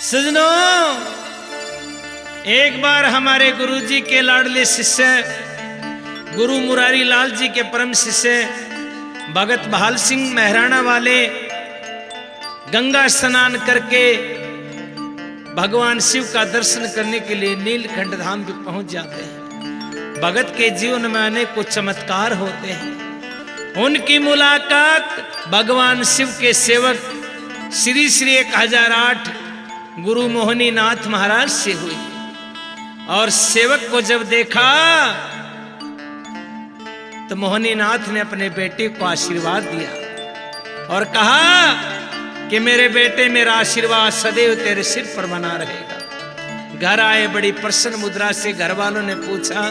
सजनों, एक बार हमारे गुरुजी के लाडले शिष्य गुरु मुरारी लाल जी के परम शिष्य भगत बहाल सिंह महराणा वाले गंगा स्नान करके भगवान शिव का दर्शन करने के लिए नीलकंठ धाम भी पहुंच जाते हैं। भगत के जीवन में अनेक कुछ चमत्कार होते हैं। उनकी मुलाकात भगवान शिव के सेवक श्री श्री 1008 गुरु मोहनीनाथ महाराज से हुई। और सेवक को जब देखा तो मोहनीनाथ ने अपने बेटे को आशीर्वाद दिया और कहा कि मेरे बेटे, मेरा आशीर्वाद सदैव तेरे सिर पर बना रहेगा। घर आए बड़ी प्रसन्न मुद्रा से घर वालों ने पूछा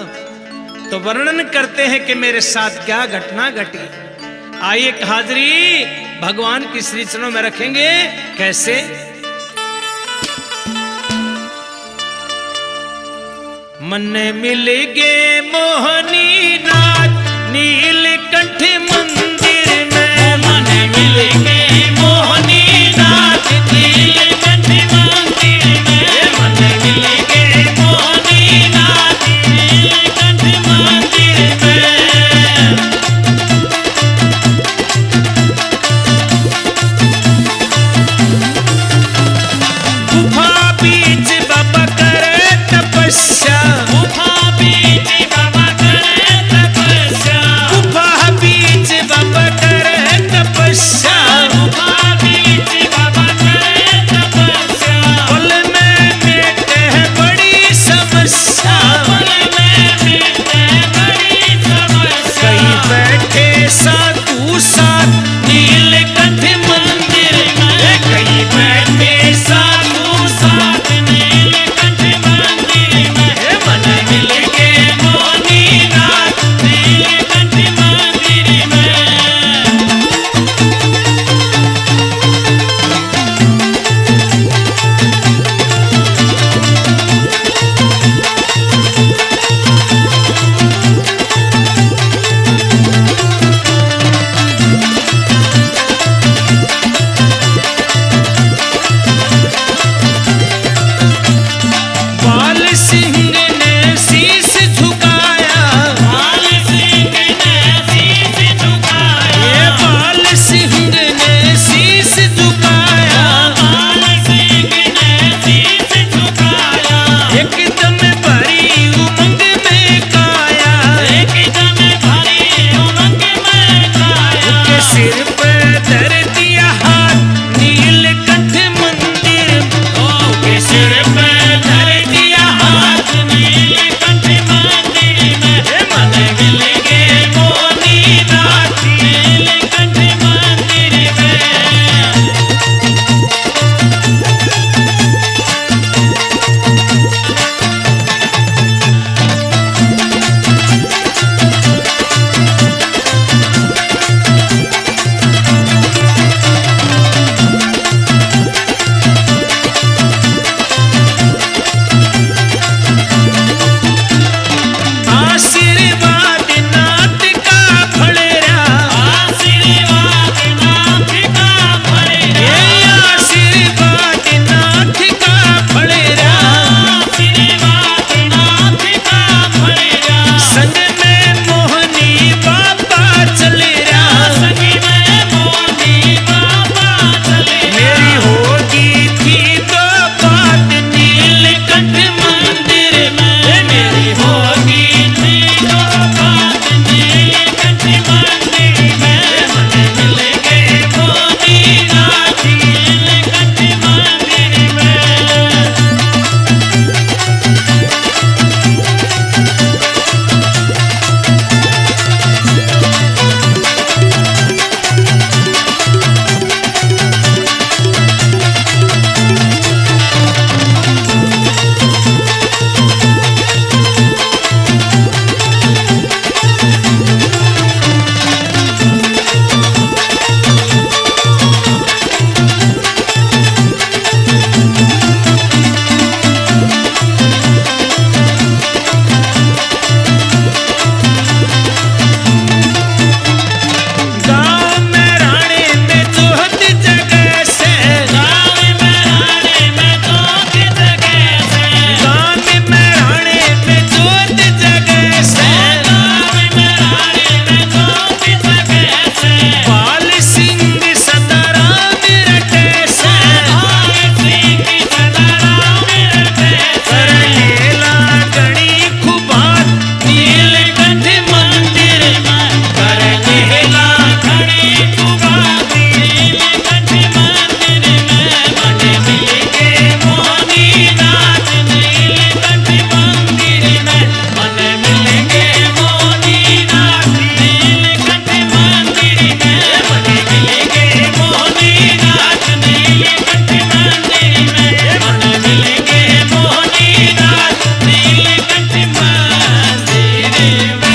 तो वर्णन करते हैं कि मेरे साथ क्या घटना घटी। आइए हाजरी भगवान की श्री चरणों में रखेंगे। कैसे? मन मिल गे मोहनीनाथ नील